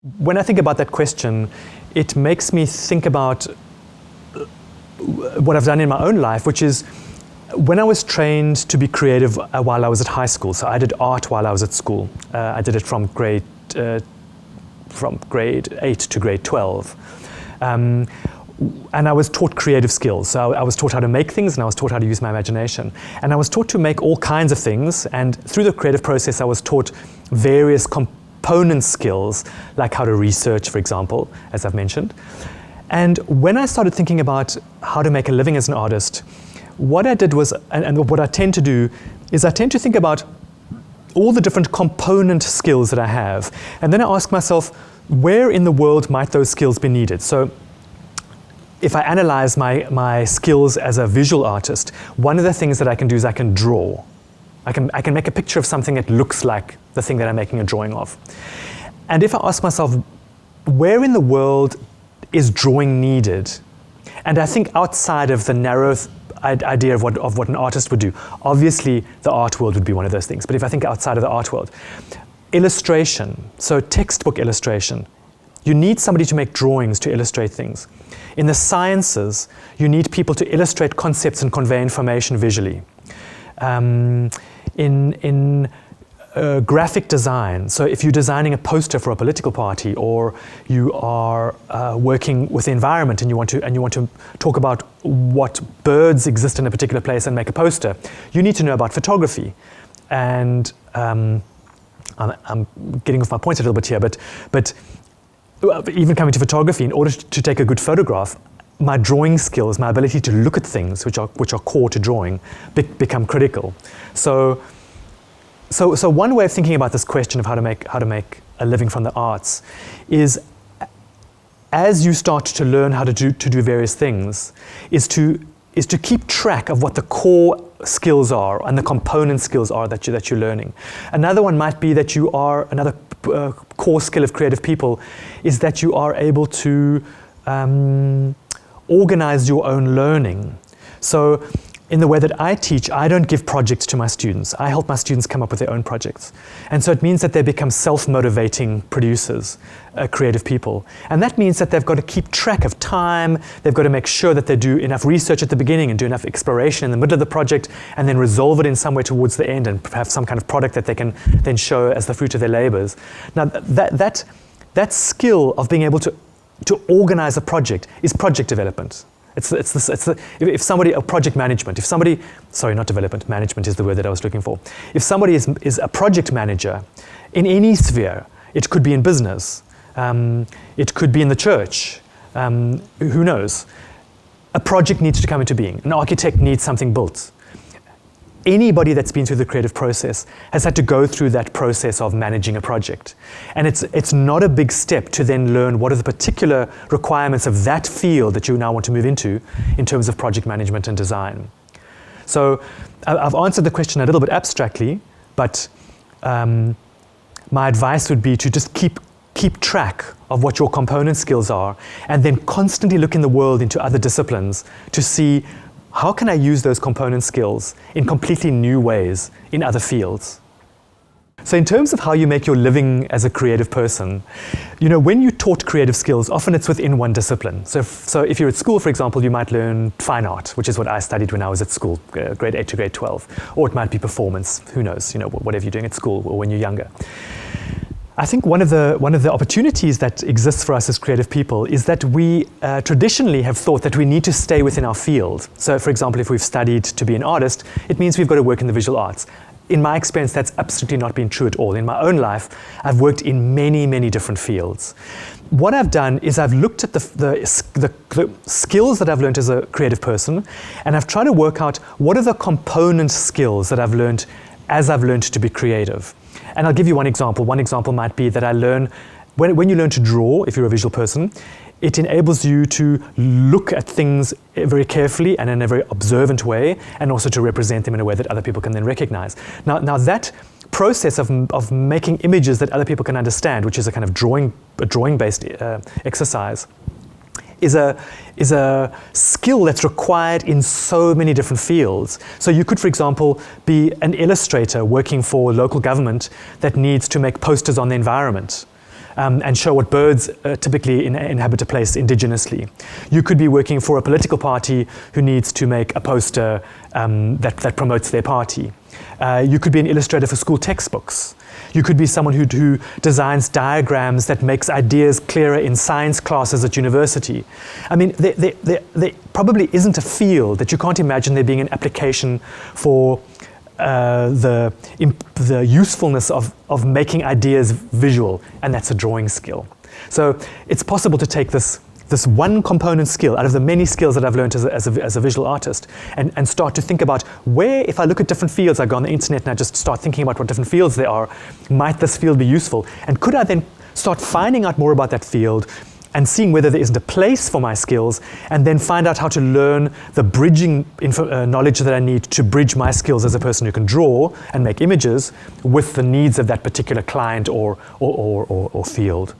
When I think about that question, it makes me think about what I've done in my own life, which is when I was trained to be creative while I was at high school. So I did art while I was at school. I did it from grade 8 to grade 12. And I was taught creative skills. So I was taught how to make things, and I was taught how to use my imagination. And I was taught to make all kinds of things. And through the creative process, I was taught various component skills, like how to research, for example, as I've mentioned. And when I started thinking about how to make a living as an artist, what I did was, and what I tend to do, is I tend to think about all the different component skills that I have. And then I ask myself, where in the world might those skills be needed? So if I analyze my skills as a visual artist, one of the things that I can do is I can draw. I can make a picture of something that looks like the thing that I'm making a drawing of. And if I ask myself, where in the world is drawing needed? And I think outside of the narrow idea of what an artist would do, obviously the art world would be one of those things. But if I think outside of the art world, illustration, so textbook illustration, you need somebody to make drawings to illustrate things. In the sciences, you need people to illustrate concepts and convey information visually. In graphic design, so if you're designing a poster for a political party, or you are working with the environment and you want to talk about what birds exist in a particular place and make a poster, you need to know about photography. And I'm getting off my point a little bit here, but even coming to photography, in order to take a good photograph, my drawing skills, my ability to look at things which are core to drawing, become critical. So one way of thinking about this question of how to make a living from the arts is, as you start to learn how to do various things, is to keep track of what the core skills are and the component skills are that you're learning. Another one might be that another core skill of creative people is that you are able to organize your own learning. So in the way that I teach, I don't give projects to my students. I help my students come up with their own projects. And so it means that they become self-motivating producers, creative people. And that means that they've got to keep track of time, they've got to make sure that they do enough research at the beginning and do enough exploration in the middle of the project, and then resolve it in some way towards the end and have some kind of product that they can then show as the fruit of their labors. Now that skill of being able to organize a project is project development. Project management. Not development, management is the word that I was looking for. If somebody is a project manager in any sphere, it could be in business, it could be in the church, who knows? A project needs to come into being. An architect needs something built. Anybody that's been through the creative process has had to go through that process of managing a project. And it's not a big step to then learn what are the particular requirements of that field that you now want to move into in terms of project management and design. So I've answered the question a little bit abstractly, but my advice would be to just keep track of what your component skills are, and then constantly look in the world into other disciplines to see, how can I use those component skills in completely new ways in other fields? So in terms of how you make your living as a creative person, when you're taught creative skills, often it's within one discipline. So if you're at school, for example, you might learn fine art, which is what I studied when I was at school, grade 8 to grade 12. Or it might be performance, who knows, whatever you're doing at school or when you're younger. I think one of the opportunities that exists for us as creative people is that we traditionally have thought that we need to stay within our field. So for example, if we've studied to be an artist, it means we've got to work in the visual arts. In my experience, that's absolutely not been true at all. In my own life, I've worked in many, many different fields. What I've done is I've looked at the skills that I've learned as a creative person, and I've tried to work out what are the component skills that I've learned as I've learned to be creative. And I'll give you one example. One example might be that I learn, when you learn to draw, if you're a visual person, it enables you to look at things very carefully and in a very observant way, and also to represent them in a way that other people can then recognize. Now that process of making images that other people can understand, which is a kind of drawing-based exercise, is a skill that's required in so many different fields. So you could, for example, be an illustrator working for local government that needs to make posters on the environment. and show what birds typically inhabit a place indigenously. You could be working for a political party who needs to make a poster that promotes their party. You could be an illustrator for school textbooks. You could be someone who designs diagrams that makes ideas clearer in science classes at university. I mean, there probably isn't a field that you can't imagine there being an application for the usefulness of making ideas visual, and that's a drawing skill. So it's possible to take this one component skill out of the many skills that I've learned as a visual artist and start to think about where, if I look at different fields, I go on the internet and I just start thinking about what different fields there are, might this field be useful? And could I then start finding out more about that field and seeing whether there isn't a place for my skills, and then find out how to learn the bridging knowledge that I need to bridge my skills as a person who can draw and make images with the needs of that particular client or field.